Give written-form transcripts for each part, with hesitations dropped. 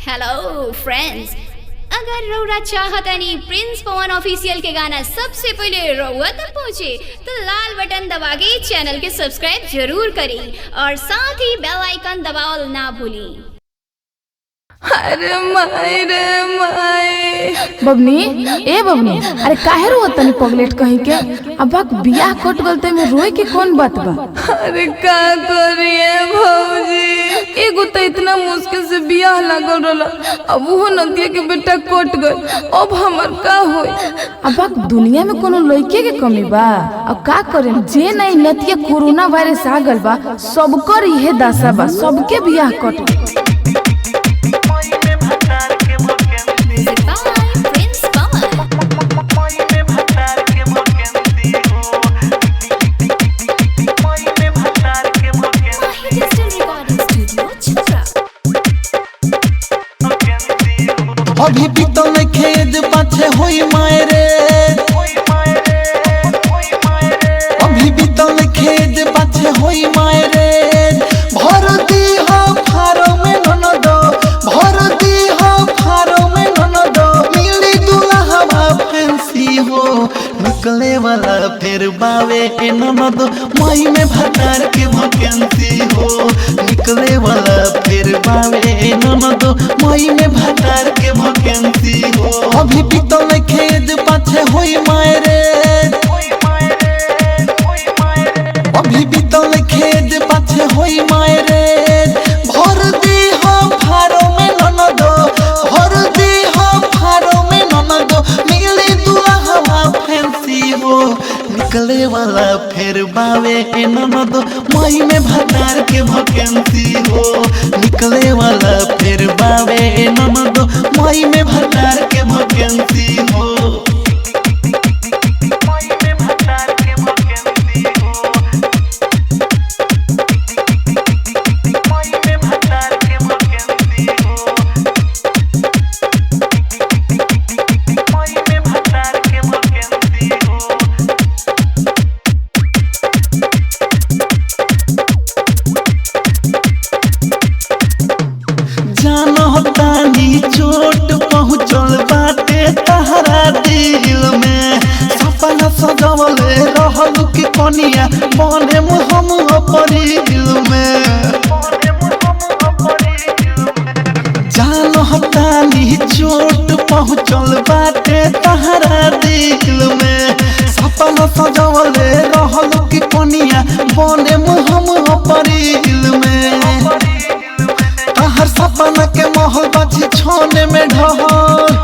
Hello friends, अगर रौरा चाहतनी प्रिंस पवन ऑफिशियल के गाना सबसे पहले रौआ तक पहुँचे तो लाल बटन दबा के चैनल के सब्सक्राइब जरूर करी और साथ ही बेल आइकन दबावल ना भूली। अरे माई रे माई बबनी, ए बबनी, अरे काहे रो तनी पगलेट कहीं के? अब बियाह कट गलते में रोए के कौन बात बा? अरे का करिए भौजी, एगो तो इतना मुश्किल से बियाह लागल रहला, अब वो नदिया के बेटा कट गए, अब हमार का होई? अब दुनिया में कोनो लड़के के कमी बा? अब का करें? जे नहीं नतिया कोरोना वायरस आ गल बा, सबकर इहे दशा बा, सबके बियाह कट। अभी बीतल खेद पाछे होई मायरे, अभी बीतल खेद पाछे होई मायरे। भर दी हो फारो में ननद, भर दी हो फारो में ननद। मिली दुल्हा फैंसी हो, निकले वाला फिर बावे ए ननद। मई में भतार के वैकेंसी हो, निकले वाला फिर बावे ए ननद। मई में भतार के वैकेंसी हो। अभी बीतल खेद पाछे होई मायरे, अभी बीतल खेद पाछे होई मायरे। भर दी हो फारो में ननद, भर दी हो फारो में ननद। मिली दुल्हा फैंसी हो, निकले वाला फिर बावे ए ननद। मई में भतार के वैकेंसी हो, निकले वाला फिर बावे ए ननद। मई में भतार के वैकेंसी हो। तानी चोट पहुँचल बाटे तहरा दिल में। सपना सजवले रहल की कनिया बने हम परिल में। जान तानी चोट पहुँचल बाटे तहरा दिल में। सपना सजवले रहल की कनिया बने हम परिल में। हर सपना के महल बाजी छोने में ढहल,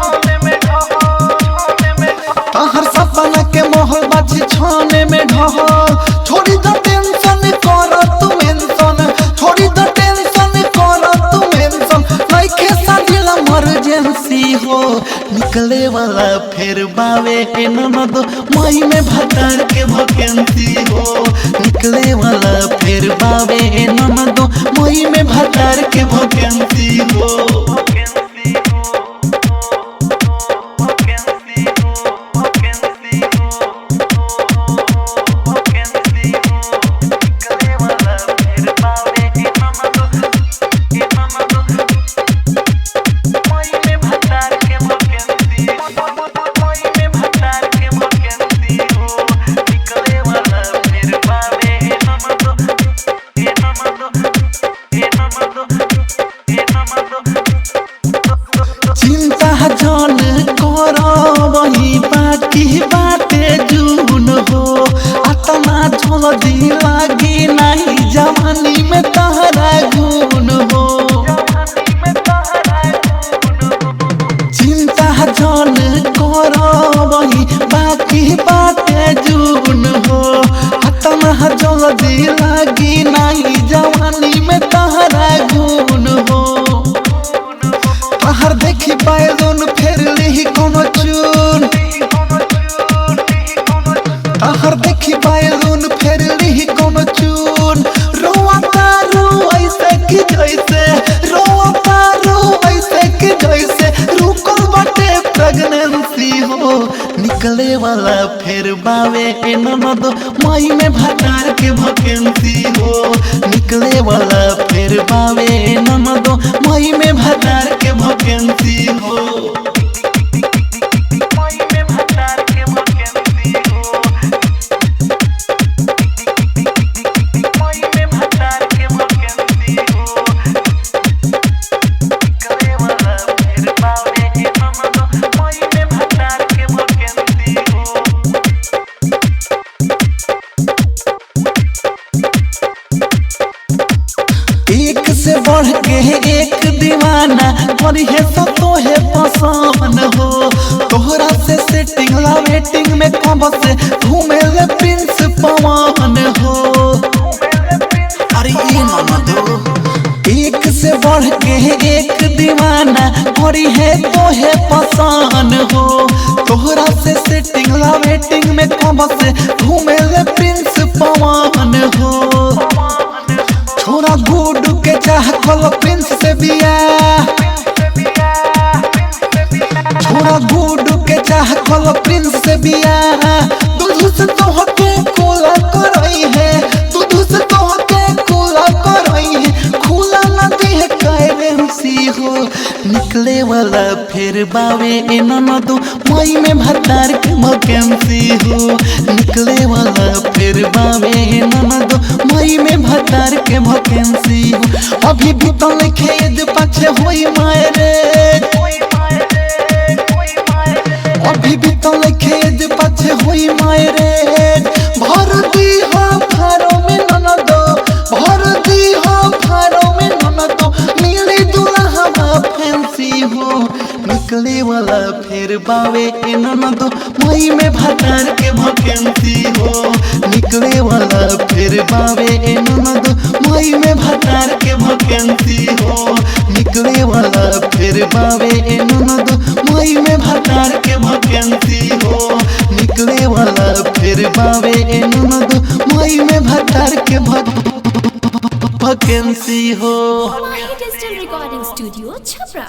हर सपना के महल बाजी छोने में ढहल। छोड़ी द टेंशन कर तू मेंशन, छोड़ी द टेंशन कर तू मेंशन। लाइके साजिल इमरजेंसी हो, निकले वाला फिर बावे ए ननद। मई में भतार के वैकेंसी हो, निकले वाला फिर बावे ए ननद। मई में भतार के वैकेंसी हो। चिंता जान कर वही बाकी बाटे जून हो। आत्मा जल्दी लागी नहीं जवानी में तहरा गुण हो। चिंता जान कर वही बाकी बाटे जून हो। आत्मा जल्दी लागी नहीं जवानी में तहरा गुण हो। हर देखी बैलून फेर ली कोनो चून, हर देखी बैलून फेर ली कोनो चून। रोआ तारू ऐसे कि जैसे, रोआ तारू ऐसे कि जैसे। रुकल बाटे प्रेगनेंसी हो, निकले वाला फिर बावे ए ननद। मई में भतार के वैकेंसी हो, निकले वाला फिर बावे ए ननद। मई में भतार के वैकेंसी हो। एक से बढ़ के एक दीवाना और ये सब तो है पसंद हो। तोहरा से सेटिंग ला वेटिंग में कब से घूमे ले प्रिंस पवन हो। अरे ये ना दो, एक से बढ़ के एक दीवाना और ये तो है पसंद हो। तोहरा से सेटिंग ला वेटिंग में कब से घूमे ले प्रिंस पवन हो। छोरा गुडू के चाह खोलो प्रिंस से बिया, छोरा गुडू के चाह खोलो प्रिंस से बिया। दूध से तो होके कूला करई है, दूध से तो होके कूला करई है। खुला नदी है करेंसी हो, निकले वाला फिर बावे न दो मई में भतार के वैकेंसी हो। निकले वाला फिर बावे न दो मई में भतार के वैकेंसी हो। अभी भी तो खेद पाछे होई मायरे, अभी भी तो खेद पाछे होई मायरे। भर दी हो फारो में न दो, भर दी हो फारो में न दो। मिली दुल्हा फैंसी हो, निकले वाला फिर बावे न दो मई में भतार के वैकेंसी हो। निकले वाला फिर बावे न दो मई में भतार के वैकेंसी हो। निकले वाला फिर बावे न दो मई में भतार के वैकेंसी हो। निकले वाला फिर बावे न दो मई में भतार के वैकेंसी हो। माही डिजिटल रिकॉर्डिंग स्टूडियो छपरा।